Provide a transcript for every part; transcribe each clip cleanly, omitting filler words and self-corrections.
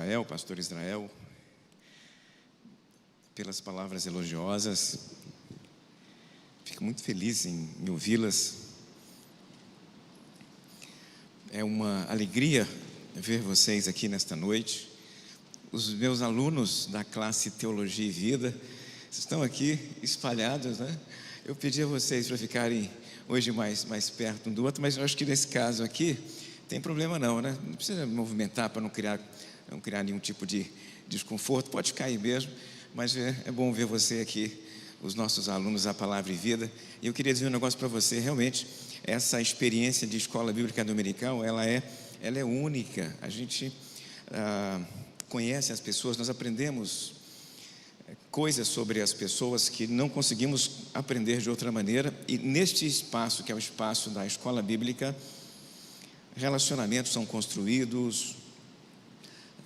Israel, pastor Israel, pelas palavras elogiosas. Fico muito feliz em ouvi-las. É uma alegria ver vocês aqui nesta noite. Os meus alunos da classe Teologia e Vida estão aqui espalhados, né? Eu pedi a vocês para ficarem hoje mais perto um do outro, mas eu acho que nesse caso aqui tem problema não, né? Não precisa movimentar para não criar nenhum tipo de desconforto. Pode ficar aí mesmo, mas é bom ver você aqui, os nossos alunos da Palavra e Vida. E eu queria dizer um negócio para você. Realmente, essa experiência de escola bíblica dominical, ela é única. A gente conhece as pessoas, nós aprendemos coisas sobre as pessoas que não conseguimos aprender de outra maneira. E neste espaço, que é o espaço da escola bíblica, relacionamentos são construídos,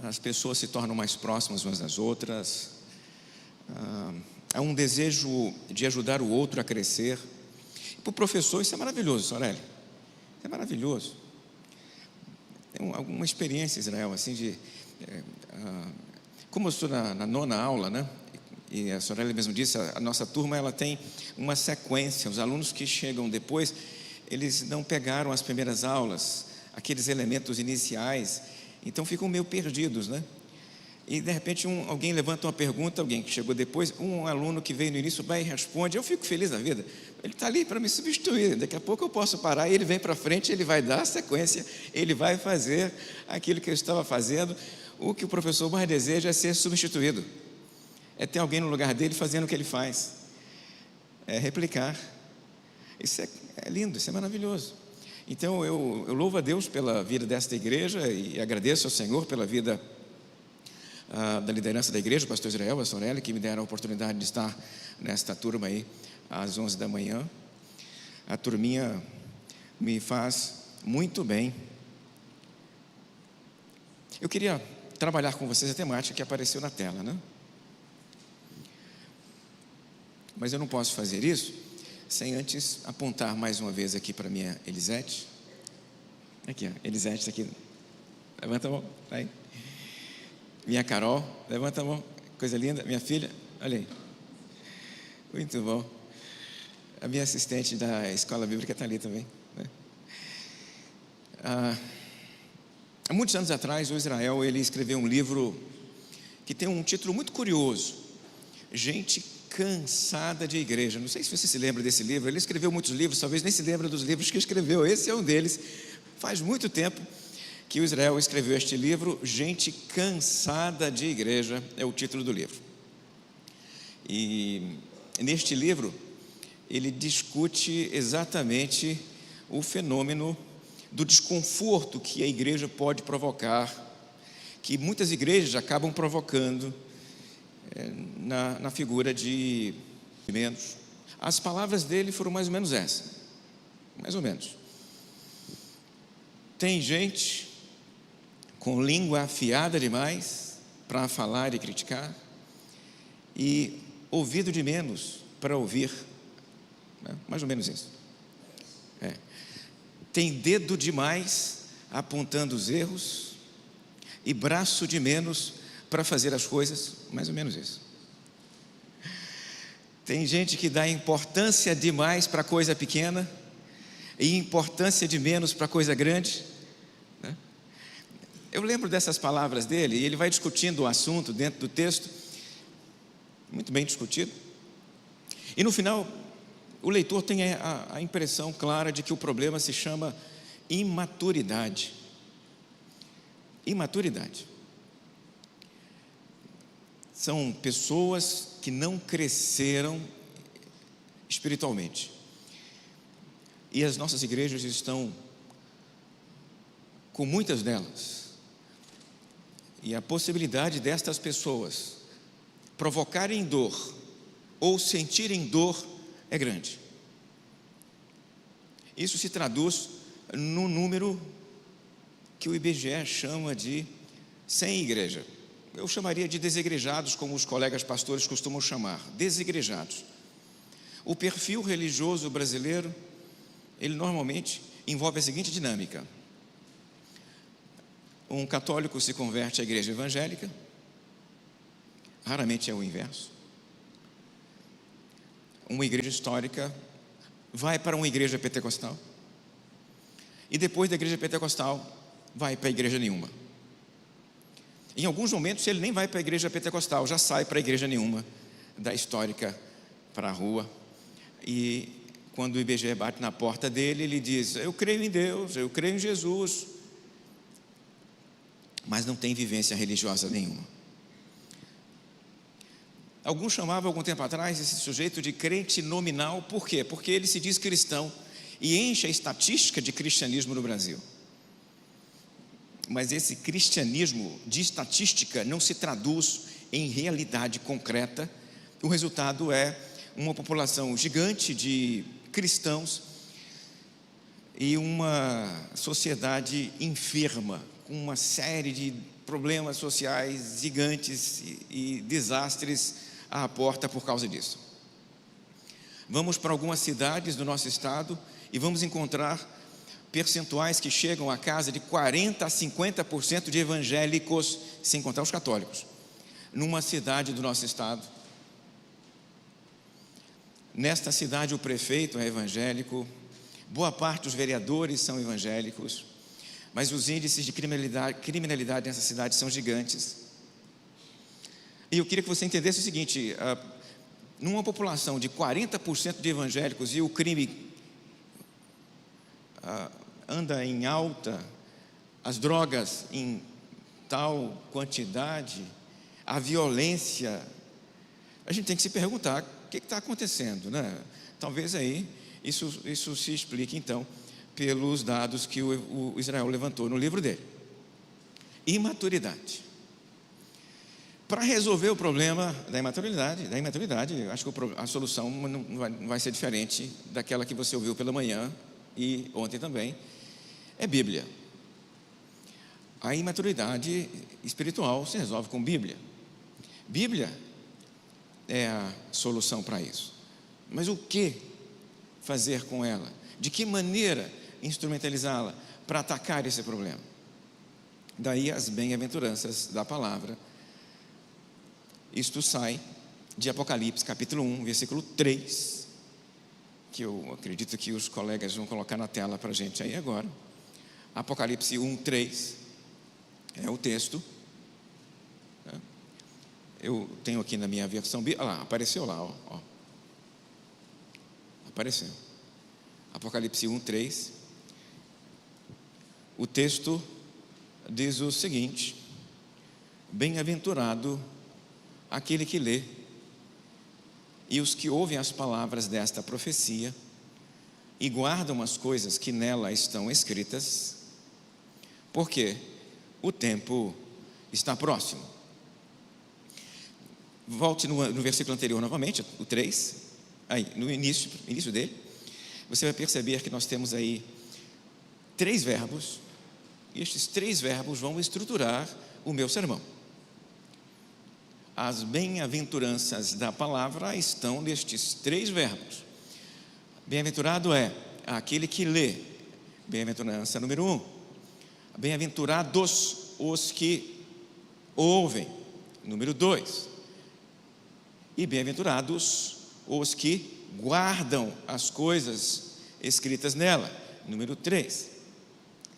as pessoas se tornam mais próximas umas das outras, há um desejo de ajudar o outro a crescer. Para o professor isso é maravilhoso, Sorelli, é maravilhoso. Tem alguma experiência, Israel, assim como eu estou na nona aula, né? E a Sorelli mesmo disse, a nossa turma ela tem uma sequência. Os alunos que chegam depois, eles não pegaram as primeiras aulas, aqueles elementos iniciais, então ficam meio perdidos, né? E de repente alguém levanta uma pergunta, alguém que chegou depois, um aluno que veio no início vai e responde. Eu fico feliz da vida, ele está ali para me substituir. Daqui a pouco eu posso parar, ele vem para frente, ele vai dar a sequência, ele vai fazer aquilo que eu estava fazendo. O que o professor mais deseja é ser substituído, é ter alguém no lugar dele fazendo o que ele faz, é replicar. Isso é lindo, isso é maravilhoso. Então eu louvo a Deus pela vida desta igreja e agradeço ao Senhor pela vida da liderança da igreja, o pastor Israel, a Sorelli, que me deram a oportunidade de estar nesta turma aí às 11 da manhã. A turminha me faz muito bem. Eu queria trabalhar com vocês a temática que apareceu na tela, né? Mas eu não posso fazer isso sem antes apontar mais uma vez aqui para minha Elisete. Aqui, ó, Elisete está aqui. Levanta a mão, aí. Minha Carol, levanta a mão. Coisa linda, minha filha, olha aí. Muito bom. A minha assistente da escola bíblica está ali também, né? Há muitos anos atrás, o Israel, ele escreveu um livro que tem um título muito curioso: Gente Cansada de Igreja. Não sei se você se lembra desse livro. Ele escreveu muitos livros, talvez nem se lembra dos livros que escreveu. Esse é um deles. Faz muito tempo que o Israel escreveu este livro. Gente Cansada de Igreja é o título do livro. E neste livro ele discute exatamente o fenômeno do desconforto que a igreja pode provocar, que muitas igrejas acabam provocando na figura de membros. As palavras dele foram mais ou menos essa, mais ou menos: tem gente com língua afiada demais para falar e criticar, e ouvido de menos para ouvir, né? Mais ou menos isso. Tem dedo demais apontando os erros e braço de menos para fazer as coisas, mais ou menos isso. Tem gente que dá importância demais para coisa pequena e importância de menos para coisa grande, né? Eu lembro dessas palavras dele, e ele vai discutindo o assunto dentro do texto, muito bem discutido, e no final o leitor tem a impressão clara de que o problema se chama imaturidade. Imaturidade. São pessoas que não cresceram espiritualmente. E as nossas igrejas estão com muitas delas. E a possibilidade destas pessoas provocarem dor ou sentirem dor é grande. Isso se traduz no número que o IBGE chama de sem igreja. Eu chamaria de desigrejados, como os colegas pastores costumam chamar, desigrejados. O perfil religioso brasileiro, ele normalmente envolve a seguinte dinâmica: Um católico se converte à igreja evangélica, raramente é o inverso. Uma igreja histórica vai para uma igreja pentecostal, e depois da igreja pentecostal vai para a igreja nenhuma. Em alguns momentos ele nem vai para a igreja pentecostal, já sai para a igreja nenhuma, da histórica para a rua. E quando o IBGE bate na porta dele, ele diz: eu creio em Deus, eu creio em Jesus, mas não tem vivência religiosa nenhuma. Alguns chamavam algum tempo atrás esse sujeito de crente nominal. Por quê? Porque ele se diz cristão e enche a estatística de cristianismo no Brasil. Mas esse cristianismo de estatística não se traduz em realidade concreta. O resultado é uma população gigante de cristãos e uma sociedade enferma, com uma série de problemas sociais gigantes e desastres à porta por causa disso. Vamos para algumas cidades do nosso estado e vamos encontrar percentuais que chegam a casa de 40% a 50% de evangélicos, sem contar os católicos, numa cidade do nosso estado. Nesta cidade o prefeito é evangélico, boa parte dos vereadores são evangélicos, mas os índices de criminalidade nessa cidade são gigantes. E eu queria que você entendesse o seguinte: numa população de 40% de evangélicos e o crime anda em alta, as drogas em tal quantidade, a violência, a gente tem que se perguntar o que está acontecendo, né? Talvez aí isso se explique então pelos dados que o Israel levantou no livro dele. Imaturidade. Para resolver o problema da imaturidade, eu acho que a solução não vai ser diferente daquela que você ouviu pela manhã e ontem também, é Bíblia. A imaturidade espiritual se resolve com Bíblia. Bíblia é a solução para isso. Mas o que fazer com ela? De que maneira instrumentalizá-la para atacar esse problema? Daí as bem-aventuranças da palavra. Isto sai de Apocalipse capítulo 1, versículo 3, que eu acredito que os colegas vão colocar na tela para a gente aí agora. Apocalipse 1, 3 é o texto. Eu tenho aqui na minha versão, olha lá, apareceu lá, ó. Apareceu. Apocalipse 1, 3. O texto diz o seguinte: bem-aventurado aquele que lê e os que ouvem as palavras desta profecia e guardam as coisas que nela estão escritas, porque o tempo está próximo. Volte no versículo anterior novamente, o 3, aí, no início dele, você vai perceber que nós temos aí 3 verbos, e estes 3 verbos vão estruturar o meu sermão. As bem-aventuranças da palavra estão nestes 3 verbos. Bem-aventurado é aquele que lê, bem-aventurança número 1. Bem-aventurados os que ouvem, número 2. E bem-aventurados os que guardam as coisas escritas nela, número 3.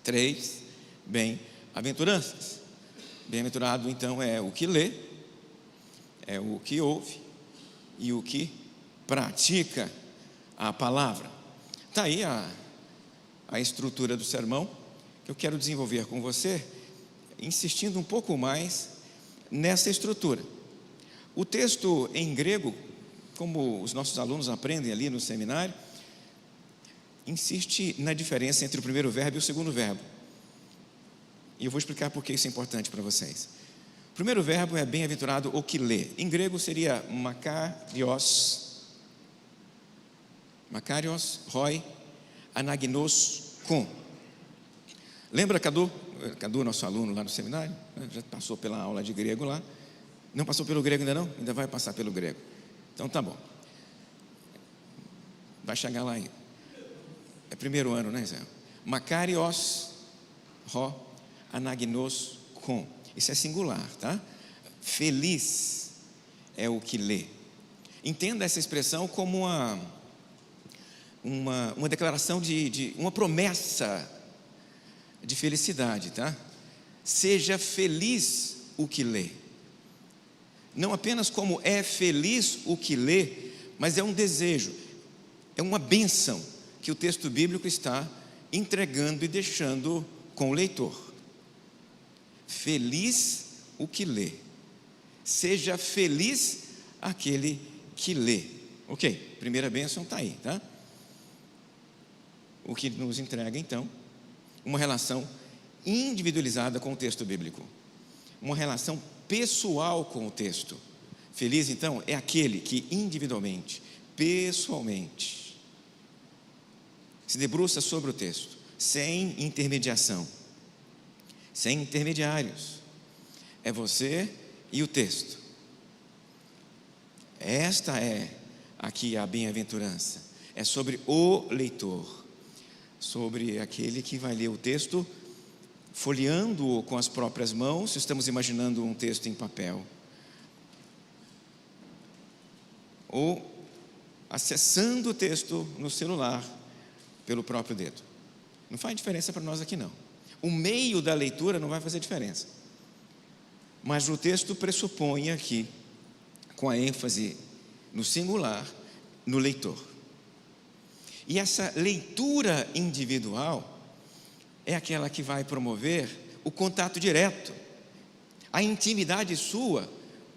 3 bem-aventuranças. Bem-aventurado então é o que lê, é o que ouve e o que pratica a palavra. Está aí a estrutura do sermão que eu quero desenvolver com você, insistindo um pouco mais nessa estrutura. O texto em grego, como os nossos alunos aprendem ali no seminário, insiste na diferença entre o primeiro verbo e o segundo verbo. E eu vou explicar por que isso é importante para vocês. O primeiro verbo é bem-aventurado o que lê. Em grego seria makarios, roi, anagnos, com. Lembra Cadu, nosso aluno lá no seminário? Já passou pela aula de grego lá. Não passou pelo grego ainda não? Ainda vai passar pelo grego. Então tá bom. Vai chegar lá ainda. É primeiro ano, né, Zé? Makarios, anagnoskon. Isso é singular, tá? Feliz é o que lê. Entenda essa expressão como uma declaração de uma promessa de felicidade, tá? Seja feliz o que lê. Não apenas como é feliz o que lê, mas é um desejo, é uma bênção que o texto bíblico está entregando e deixando com o leitor. Feliz o que lê. Seja feliz aquele que lê. Ok, primeira bênção está aí, tá? O que nos entrega então uma relação individualizada com o texto bíblico, uma relação pessoal com o texto. Feliz então é aquele que individualmente, pessoalmente, se debruça sobre o texto, sem intermediação, sem intermediários. É você e o texto. Esta é aqui a bem-aventurança. É sobre o leitor, sobre aquele que vai ler o texto, folheando-o com as próprias mãos, se estamos imaginando um texto em papel, ou acessando o texto no celular pelo próprio dedo. Não faz diferença para nós aqui não. O meio da leitura não vai fazer diferença, mas o texto pressupõe aqui, com a ênfase no singular, no leitor. E essa leitura individual é aquela que vai promover o contato direto, a intimidade sua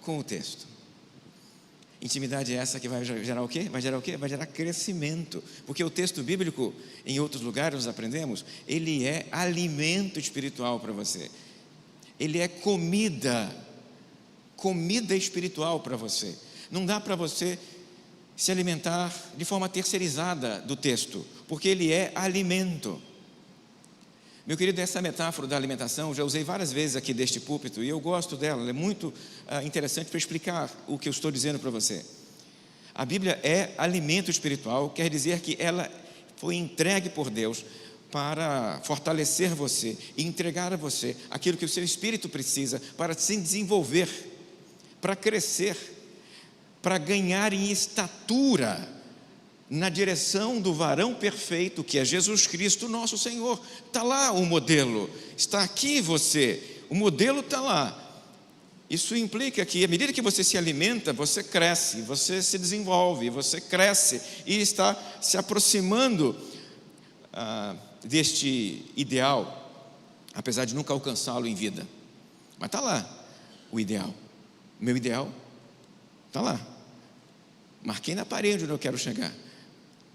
com o texto. Intimidade essa que vai gerar o quê? Vai gerar o quê? Vai gerar crescimento, porque o texto bíblico, em outros lugares nós aprendemos, ele é alimento espiritual para você. Ele é comida espiritual para você. Não dá para você se alimentar de forma terceirizada do texto, porque ele é alimento. Meu querido, essa metáfora da alimentação já usei várias vezes aqui deste púlpito e eu gosto dela, ela é muito interessante para explicar o que eu estou dizendo para você. A Bíblia é alimento espiritual, quer dizer que ela foi entregue por Deus para fortalecer você e entregar a você aquilo que o seu espírito precisa para se desenvolver, para crescer, para ganhar em estatura na direção do varão perfeito que é Jesus Cristo nosso Senhor. Está lá o modelo, está aqui você, o modelo está lá. Isso implica que à medida que você se alimenta, você cresce, você se desenvolve, você cresce e está se aproximando deste ideal, apesar de nunca alcançá-lo em vida. Mas está lá o ideal, o meu ideal está lá, marquei na parede onde eu quero chegar,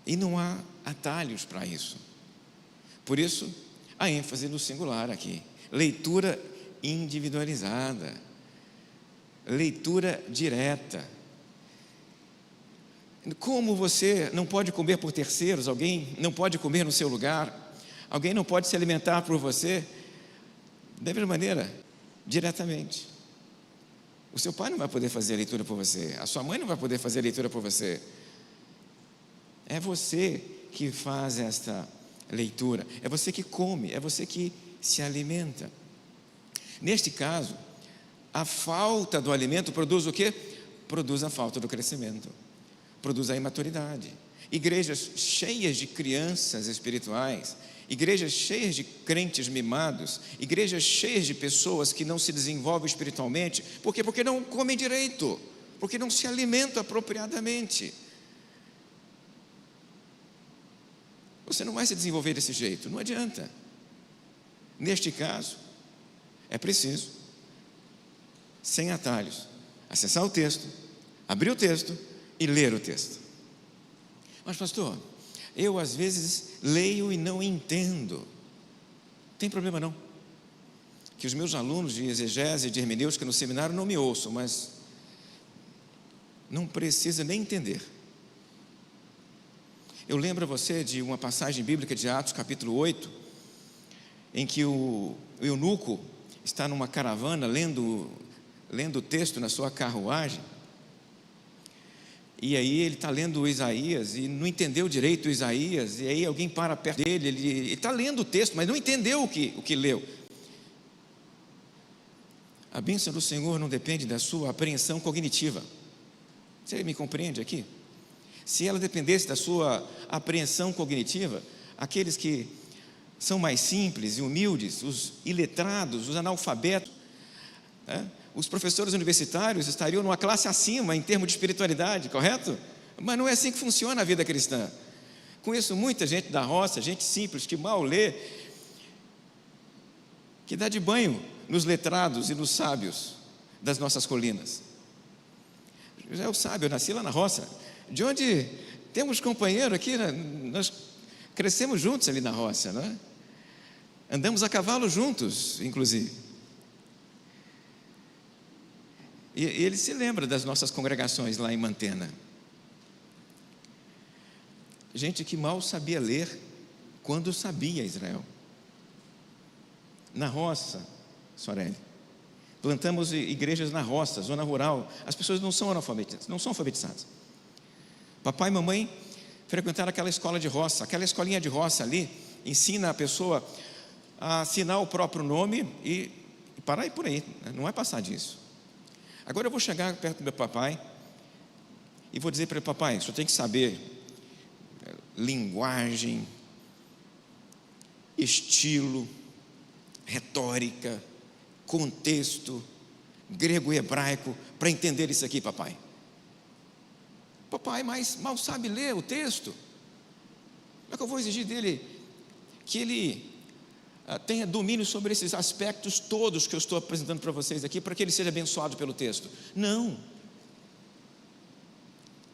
e não há atalhos para isso. Por isso a ênfase no singular aqui, leitura individualizada, leitura direta. Como você não pode comer por terceiros, alguém não pode comer no seu lugar, alguém não pode se alimentar por você, da mesma maneira, diretamente. O seu pai não vai poder fazer a leitura por você, a sua mãe não vai poder fazer a leitura por você. É você que faz esta leitura, é você que come, é você que se alimenta. Neste caso, a falta do alimento produz o quê? Produz a falta do crescimento, produz a imaturidade. Igrejas cheias de crianças espirituais, igrejas cheias de crentes mimados, igrejas cheias de pessoas que não se desenvolvem espiritualmente. Por quê? Porque não comem direito, porque não se alimentam apropriadamente. Você não vai se desenvolver desse jeito, não adianta. Neste caso, é preciso, sem atalhos, acessar o texto, abrir o texto e ler o texto. Mas pastor, eu às vezes leio e não entendo. Não tem problema não. Que os meus alunos de exegese e de hermenêutica no seminário não me ouçam, mas não precisa nem entender. Eu lembro a você de uma passagem bíblica de Atos capítulo 8, em que o eunuco está numa caravana lendo o texto na sua carruagem, e aí ele está lendo o Isaías e não entendeu direito o Isaías, e aí alguém para perto dele, ele está lendo o texto, mas não entendeu o que leu. A bênção do Senhor não depende da sua apreensão cognitiva. Você me compreende aqui? Se ela dependesse da sua apreensão cognitiva, aqueles que são mais simples e humildes, os iletrados, os analfabetos, os professores universitários estariam numa classe acima em termos de espiritualidade, correto? Mas não é assim que funciona a vida cristã. Conheço muita gente da roça, gente simples, que mal lê, que dá de banho nos letrados e nos sábios das nossas colinas. José é o sábio, eu nasci lá na roça, de onde temos companheiro aqui, nós crescemos juntos ali na roça, não é? Andamos a cavalo juntos, inclusive. E ele se lembra das nossas congregações lá em Mantena. Gente que mal sabia ler quando sabia Israel. Na roça, Sorelli, plantamos igrejas na roça, zona rural. As pessoas não são alfabetizadas. Papai e mamãe frequentaram aquela escola de roça. Aquela escolinha de roça ali ensina a pessoa a assinar o próprio nome e parar aí por aí, não vai passar disso. Agora eu vou chegar perto do meu papai e vou dizer para ele: papai, o senhor tem que saber linguagem, estilo, retórica, contexto, grego e hebraico, para entender isso aqui, papai. Papai, mas mal sabe ler o texto. Como é que eu vou exigir dele que ele tenha domínio sobre esses aspectos todos que eu estou apresentando para vocês aqui, para que ele seja abençoado pelo texto? Não.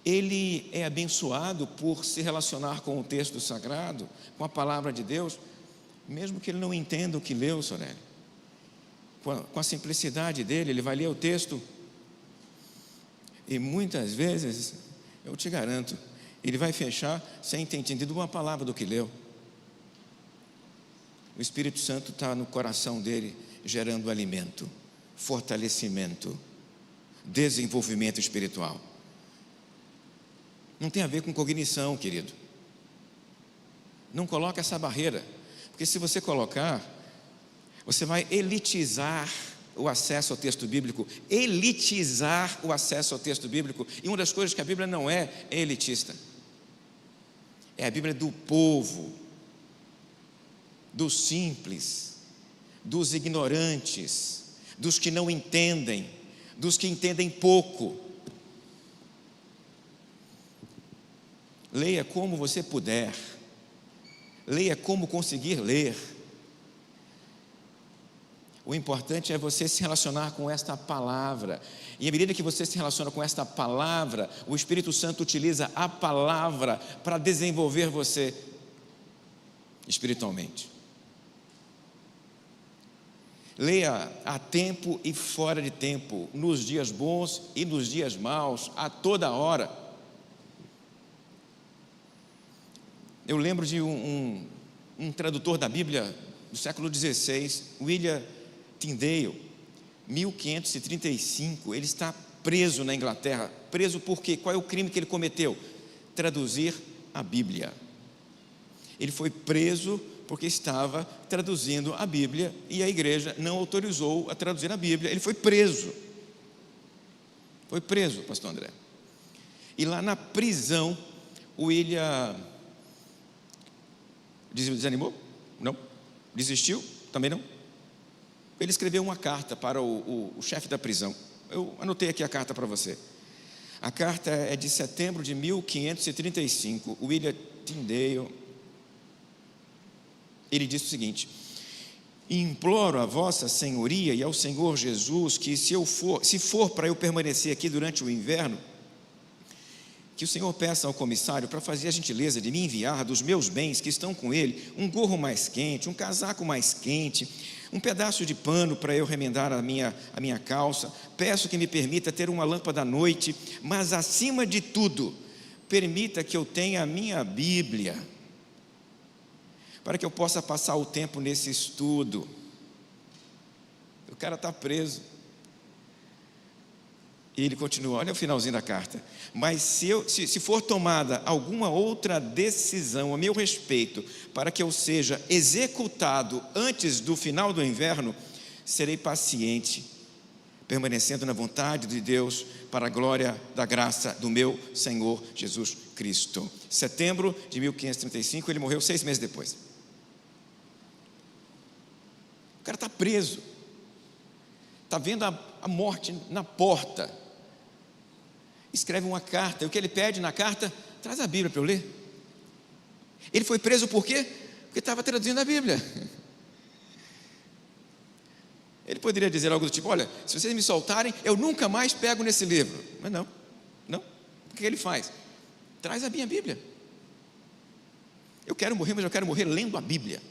Ele é abençoado por se relacionar com o texto sagrado, com a palavra de Deus, mesmo que ele não entenda o que leu, Sorelli. Com a simplicidade dele, ele vai ler o texto e muitas vezes, eu te garanto, ele vai fechar sem ter entendido uma palavra do que leu. O Espírito Santo está no coração dele, gerando alimento, fortalecimento, desenvolvimento espiritual. Não tem a ver com cognição, querido. Não coloca essa barreira, porque se você colocar, você vai elitizar o acesso ao texto bíblico, elitizar o acesso ao texto bíblico. E uma das coisas que a Bíblia não é elitista, é a Bíblia do povo, dos simples, dos ignorantes, dos que não entendem, dos que entendem pouco. Leia como você puder, leia como conseguir ler. O importante é você se relacionar com esta palavra, e à medida que você se relaciona com esta palavra, o Espírito Santo utiliza a palavra para desenvolver você espiritualmente. Leia a tempo e fora de tempo, nos dias bons e nos dias maus, a toda hora. Eu lembro de um tradutor da Bíblia do século XVI, William Tyndale, 1535, ele está preso na Inglaterra. Preso por quê? Qual é o crime que ele cometeu? Traduzir a Bíblia. Ele foi preso porque estava traduzindo a Bíblia e a igreja não autorizou a traduzir a Bíblia. Ele foi preso. Foi preso, pastor André. E lá na prisão, o William desanimou? Não. Desistiu? Também não. Ele escreveu uma carta para o chefe da prisão. Eu anotei aqui a carta para você. A carta é de setembro de 1535. William Tyndale, ele disse o seguinte: imploro a vossa senhoria e ao Senhor Jesus que se for para eu permanecer aqui durante o inverno, que o Senhor peça ao comissário para fazer a gentileza de me enviar dos meus bens que estão com ele, um gorro mais quente, um casaco mais quente, um pedaço de pano para eu remendar a minha calça. Peço que me permita ter uma lâmpada à noite, mas acima de tudo, permita que eu tenha a minha Bíblia, para que eu possa passar o tempo nesse estudo. O cara está preso. E ele continua, olha o finalzinho da carta: mas se for tomada alguma outra decisão a meu respeito, para que eu seja executado antes do final do inverno, serei paciente permanecendo na vontade de Deus, para a glória da graça do meu Senhor Jesus Cristo. Setembro de 1535, ele morreu 6 meses depois. O cara está preso, está vendo a morte na porta, escreve uma carta, e o que ele pede na carta? Traz a Bíblia para eu ler. Ele foi preso por quê? Porque estava traduzindo a Bíblia. Ele poderia dizer algo do tipo: olha, se vocês me soltarem, eu nunca mais pego nesse livro. Mas não. O que ele faz? Traz a minha Bíblia. Eu quero morrer, mas eu quero morrer lendo a Bíblia.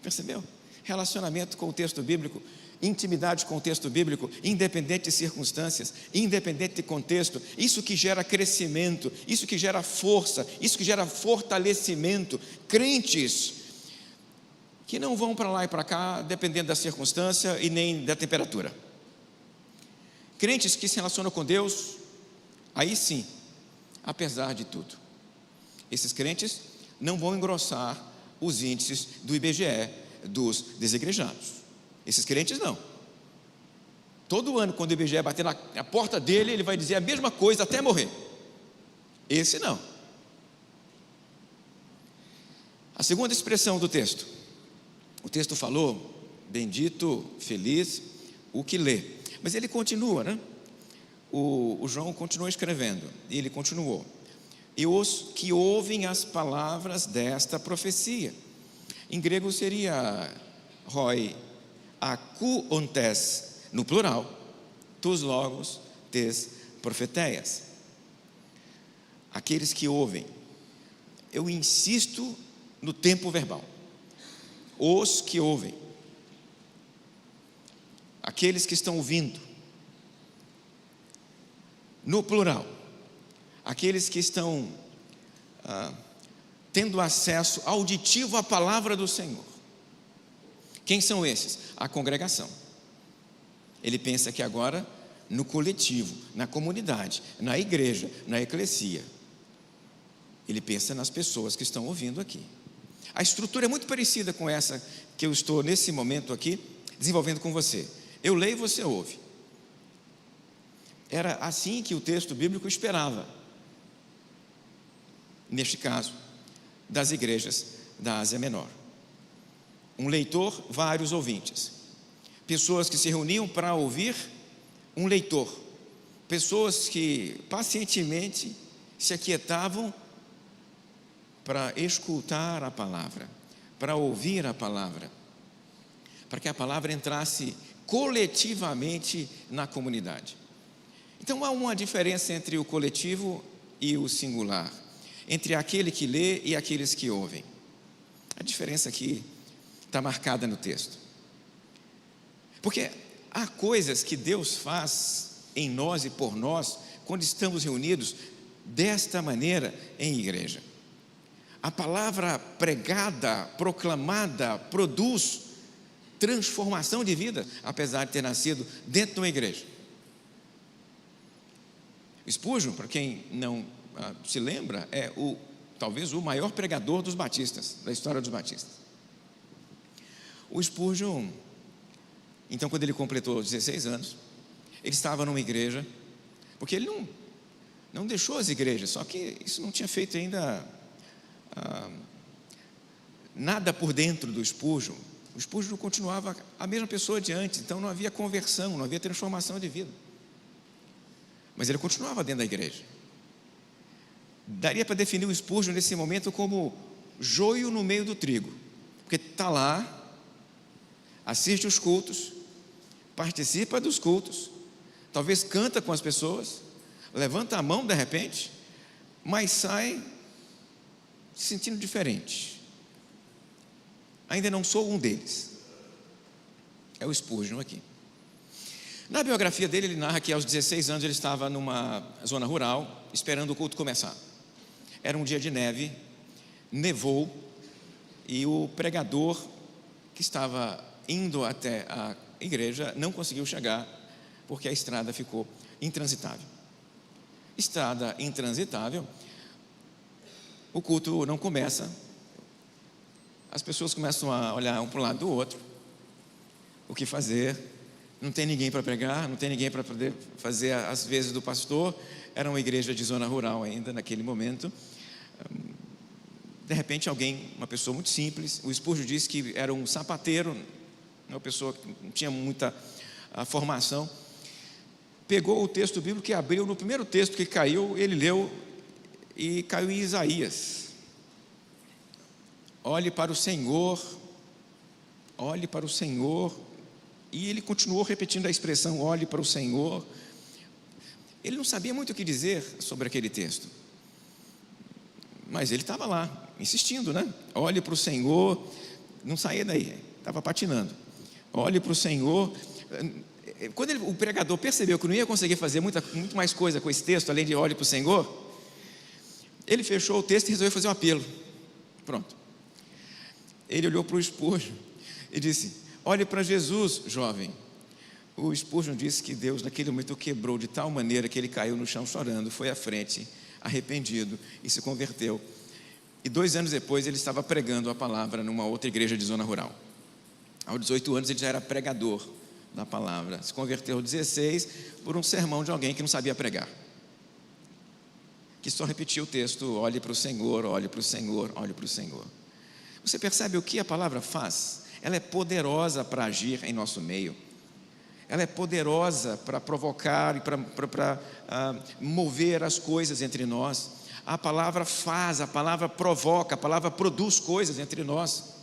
Percebeu? Relacionamento com o texto bíblico, intimidade com o texto bíblico, independente de circunstâncias, independente de contexto, isso que gera crescimento, isso que gera força, isso que gera fortalecimento. Crentes que não vão para lá e para cá, dependendo da circunstância e nem da temperatura. Crentes que se relacionam com Deus, aí sim, apesar de tudo. Esses crentes não vão engrossar os índices do IBGE dos desigrejados. Esses crentes não. Todo ano, quando o IBGE bater na porta dele, ele vai dizer a mesma coisa até morrer. Esse não. A segunda expressão do texto. O texto falou: bendito, feliz o que lê. Mas ele continua, né? O João continuou escrevendo, e ele continuou: e os que ouvem as palavras desta profecia. Em grego seria roi akuontes, no plural, tus logos tes profeteias. Aqueles que ouvem. Eu insisto no tempo verbal. Os que ouvem, aqueles que estão ouvindo, no plural, aqueles que estão tendo acesso auditivo à palavra do Senhor. Quem são esses? A congregação. Ele pensa que agora no coletivo, na comunidade, na igreja, na eclesia. Ele pensa nas pessoas que estão ouvindo aqui. A estrutura é muito parecida com essa que eu estou nesse momento aqui desenvolvendo com você. Eu leio e você ouve. Era assim que o texto bíblico esperava. Neste caso, das igrejas da Ásia Menor. Um leitor, vários ouvintes. Pessoas que se reuniam para ouvir um leitor. Pessoas que pacientemente se aquietavam para escutar a palavra, para ouvir a palavra, para que a palavra entrasse coletivamente na comunidade. Então há uma diferença entre o coletivo e o singular, entre aquele que lê e aqueles que ouvem. A diferença aqui está marcada no texto. Porque há coisas que Deus faz em nós e por nós quando estamos reunidos desta maneira em igreja. A palavra pregada, proclamada, produz transformação de vida, apesar de ter nascido dentro de uma igreja. Spurgeon, para quem não se lembra, é talvez o maior pregador dos batistas, da história dos batistas. O Spurgeon, então, quando ele completou 16 anos, ele estava numa igreja, porque ele não deixou as igrejas, só que isso não tinha feito ainda nada por dentro do Spurgeon. O Spurgeon continuava a mesma pessoa de antes, então não havia conversão, não havia transformação de vida. Mas ele continuava dentro da igreja. Daria para definir o Spurgeon nesse momento como joio no meio do trigo, porque está lá, assiste os cultos, participa dos cultos, talvez canta com as pessoas, levanta a mão de repente, mas sai se sentindo diferente. Ainda não sou um deles. É o Spurgeon aqui. Na biografia dele, ele narra que aos 16 anos ele estava numa zona rural, esperando o culto começar. Era um dia de neve, nevou, e o pregador que estava indo até a igreja não conseguiu chegar, porque a estrada ficou intransitável. Estrada intransitável, o culto não começa, as pessoas começam a olhar um para o lado do outro, o que fazer, não tem ninguém para pregar, não tem ninguém para poder fazer as vezes do pastor. Era uma igreja de zona rural ainda naquele momento. De repente alguém, uma pessoa muito simples, o Spurgeon disse que era um sapateiro, uma pessoa que não tinha muita formação, pegou o texto bíblico e abriu no primeiro texto que caiu, ele leu e caiu em Isaías. Olhe para o Senhor, olhe para o Senhor. E ele continuou repetindo a expressão, olhe para o Senhor. Ele não sabia muito o que dizer sobre aquele texto, mas ele estava lá, insistindo, né? Olhe para o Senhor, não saía daí, estava patinando. Olhe para o Senhor. Quando o pregador percebeu que não ia conseguir fazer muito mais coisa com esse texto, além de olhe para o Senhor, ele fechou o texto e resolveu fazer um apelo. Pronto. Ele olhou para o Spurgeon e disse: olhe para Jesus, jovem. O Spurgeon disse que Deus naquele momento o quebrou de tal maneira que ele caiu no chão chorando, foi à frente, arrependido, e se converteu. E 2 anos depois ele estava pregando a palavra numa outra igreja de zona rural. Aos 18 anos ele já era pregador da palavra. Se converteu aos 16 por um sermão de alguém que não sabia pregar, que só repetia o texto: olhe para o Senhor, olhe para o Senhor, olhe para o Senhor. Você percebe o que a palavra faz? Ela é poderosa para agir em nosso meio. Ela é poderosa para provocar e para mover as coisas entre nós. A palavra faz, a palavra provoca, a palavra produz coisas entre nós.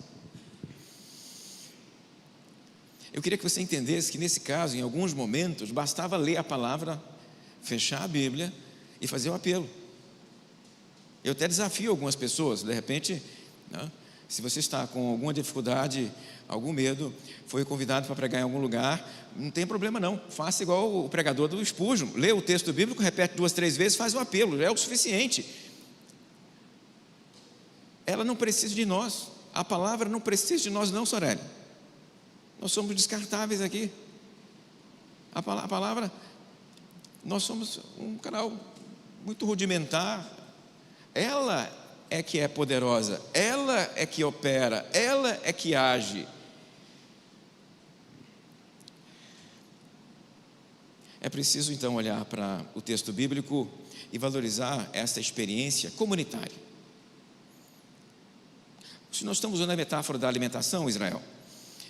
Eu queria que você entendesse que nesse caso, em alguns momentos, bastava ler a palavra, fechar a Bíblia e fazer o apelo. Eu até desafio algumas pessoas, de repente, né, se você está com alguma dificuldade, algum medo, foi convidado para pregar em algum lugar, não tem problema não, faça igual o pregador do Spurgeon, lê o texto bíblico, repete 2, 3 vezes, faz o apelo, é o suficiente. Ela não precisa de nós, a palavra não precisa de nós não, Sorelli. Nós somos descartáveis aqui. A palavra, nós somos um canal muito rudimentar. Ela é que é poderosa, ela é que opera, ela é que age. É preciso então olhar para o texto bíblico e valorizar essa experiência comunitária. Se nós estamos usando a metáfora da alimentação, Israel,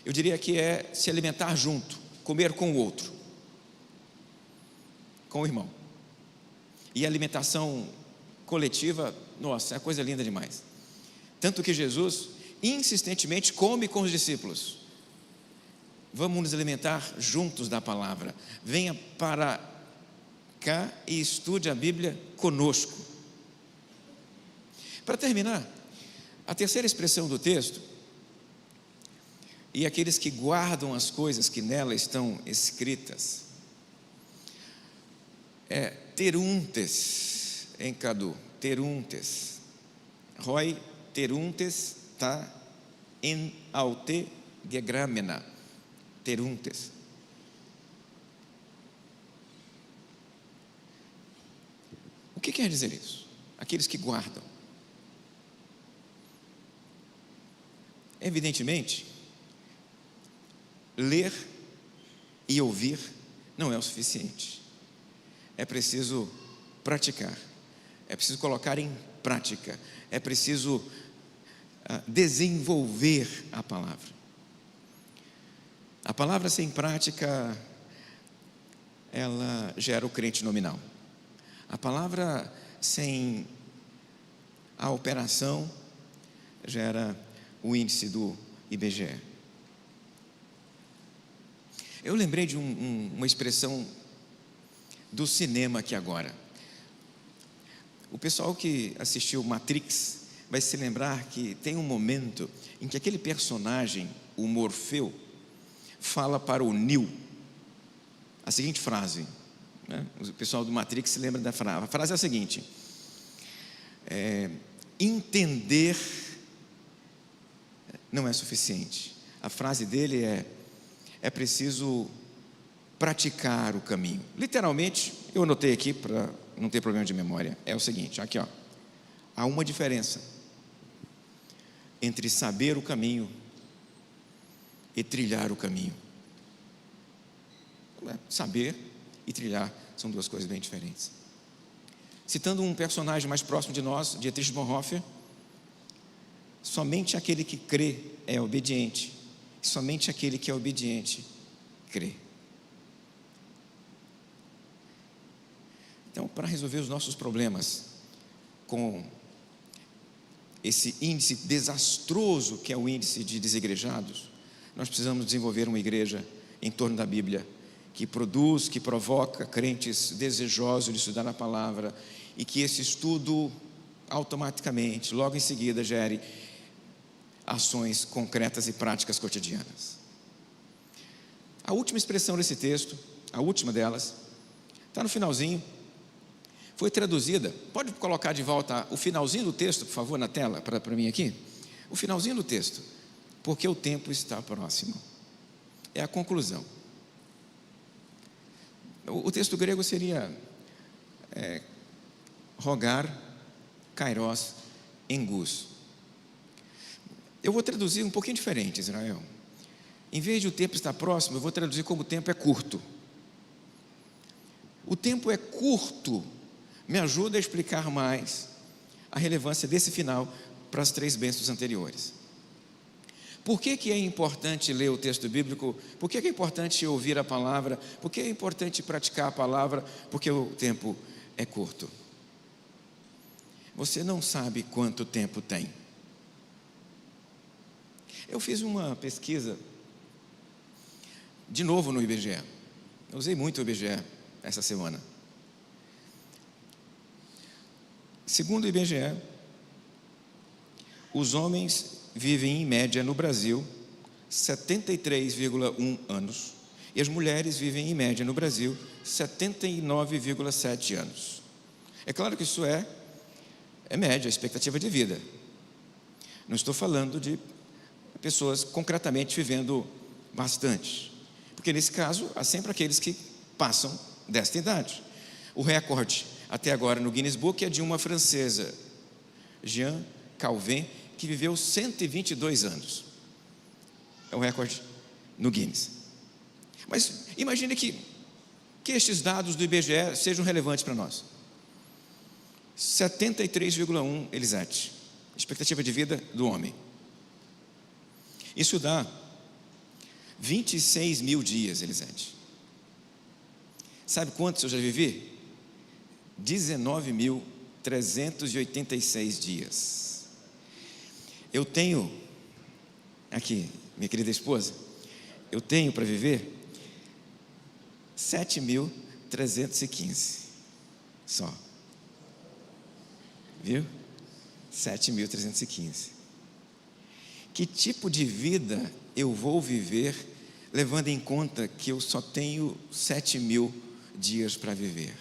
eu diria que é se alimentar junto, comer com o outro, com o irmão. E a alimentação coletiva, nossa, é coisa linda demais. Tanto que Jesus insistentemente come com os discípulos. Vamos nos alimentar juntos da palavra. Venha para cá e estude a Bíblia conosco. Para terminar, a terceira expressão do texto: e aqueles que guardam as coisas que nela estão escritas, é teruntes em Cadu, teruntes, roi teruntes ta en aute gegramena, teruntes. O que quer dizer isso? Aqueles que guardam. Evidentemente, ler e ouvir não é o suficiente. É preciso praticar, é preciso colocar em prática, é preciso desenvolver a palavra. A palavra sem prática, ela gera o crente nominal. A palavra sem a operação gera o índice do IBGE. Eu lembrei de uma expressão do cinema aqui agora. O pessoal que assistiu Matrix vai se lembrar que tem um momento em que aquele personagem, o Morfeu, fala para o Neo a seguinte frase, né? O pessoal do Matrix se lembra da frase. A frase é a seguinte: entender não é suficiente. A frase dele é preciso praticar o caminho. Literalmente, eu anotei aqui para não ter problema de memória, é o seguinte, aqui ó: há uma diferença entre saber o caminho e trilhar o caminho. Saber e trilhar são duas coisas bem diferentes. Citando um personagem mais próximo de nós, Dietrich Bonhoeffer: somente aquele que crê é obediente, somente aquele que é obediente crê. Então, para resolver os nossos problemas com esse índice desastroso que é o índice de desigrejados, nós precisamos desenvolver uma igreja em torno da Bíblia, que produz, que provoca crentes desejosos de estudar a palavra, e que esse estudo automaticamente, logo em seguida, gere ações concretas e práticas cotidianas. A última expressão desse texto, a última delas, está no finalzinho, foi traduzida. Pode colocar de volta o finalzinho do texto, por favor, na tela, para mim aqui? O finalzinho do texto: porque o tempo está próximo. É a conclusão. O texto grego seria rogar, kairos, engus. Eu vou traduzir um pouquinho diferente, Israel. Em vez de o tempo estar próximo, eu vou traduzir como o tempo é curto. O tempo é curto me ajuda a explicar mais a relevância desse final para as 3 bênçãos anteriores. Por que é importante ler o texto bíblico? Por que é importante ouvir a palavra? Por que é importante praticar a palavra? Porque o tempo é curto. Você não sabe quanto tempo tem. Eu fiz uma pesquisa, de novo no IBGE. Eu usei muito o IBGE essa semana. Segundo o IBGE, os homens vivem em média no Brasil 73,1 anos e as mulheres vivem em média no Brasil 79,7 anos. É claro que isso é média, expectativa de vida. Não estou falando de pessoas concretamente vivendo bastante, porque nesse caso há sempre aqueles que passam desta idade. O recorde até agora no Guinness Book é de uma francesa, Jeanne Calvin, que viveu 122 anos. É o recorde no Guinness. Mas imagine que estes dados do IBGE sejam relevantes para nós. 73,1 Elisete, expectativa de vida do homem. Isso dá 26 mil dias, Elisete. Sabe quantos eu já vivi? 19.386 dias. Eu tenho, aqui, minha querida esposa, eu tenho para viver 7.315 só. Viu? 7.315. Que tipo de vida eu vou viver, levando em conta que eu só tenho 7.000 dias para viver?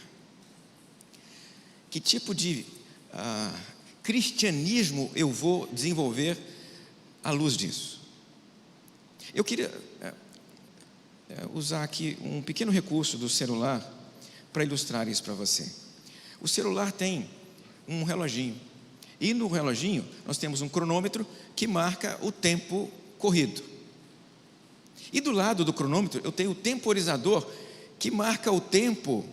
Que tipo de cristianismo eu vou desenvolver à luz disso? Eu queria usar aqui um pequeno recurso do celular para ilustrar isso para você. O celular tem um reloginho, e no reloginho nós temos um cronômetro que marca o tempo corrido. E do lado do cronômetro eu tenho o temporizador que marca o tempo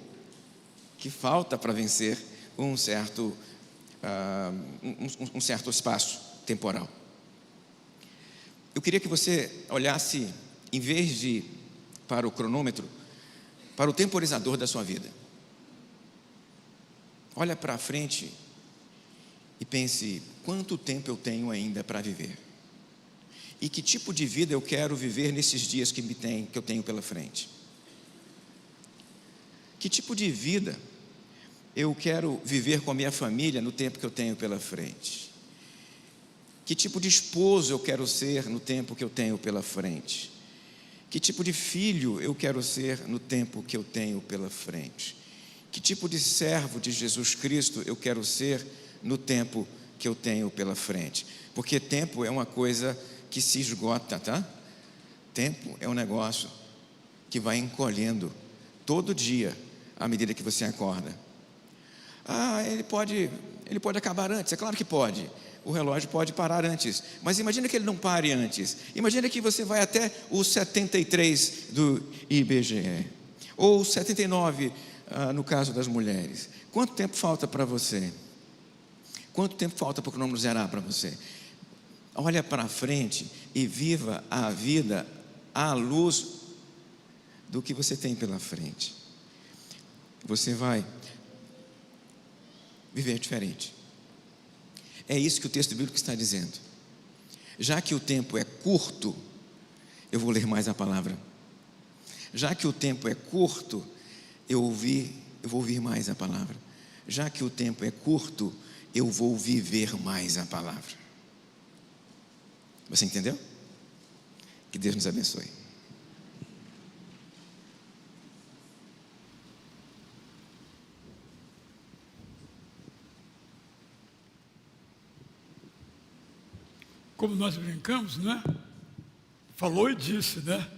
que falta para vencer um certo espaço temporal. Eu queria que você olhasse, em vez de para o cronômetro, para o temporizador da sua vida. Olha para frente e pense: quanto tempo eu tenho ainda para viver? E que tipo de vida eu quero viver nesses dias que eu tenho pela frente? Que tipo de vida eu quero viver com a minha família no tempo que eu tenho pela frente? Que tipo de esposo eu quero ser no tempo que eu tenho pela frente? Que tipo de filho eu quero ser no tempo que eu tenho pela frente? Que tipo de servo de Jesus Cristo eu quero ser no tempo que eu tenho pela frente? Porque tempo é uma coisa que se esgota, tá? Tempo é um negócio que vai encolhendo todo dia à medida que você acorda. Ele pode acabar antes, é claro que pode. O relógio pode parar antes, mas imagina que ele não pare antes. Imagina que você vai até o 73 do IBGE. Ou 79, no caso das mulheres. Quanto tempo falta para você? Quanto tempo falta para o cronômetro zerar para você? Olha para frente e viva a vida à luz do que você tem pela frente. Você vai viver diferente. É isso que o texto bíblico está dizendo. Já que o tempo é curto, eu vou ler mais a palavra. Já que o tempo é curto, eu vou ouvir mais a palavra. Já que o tempo é curto, eu vou viver mais a palavra. Você entendeu? Que Deus nos abençoe. Como nós brincamos, né? Falou e disse, né?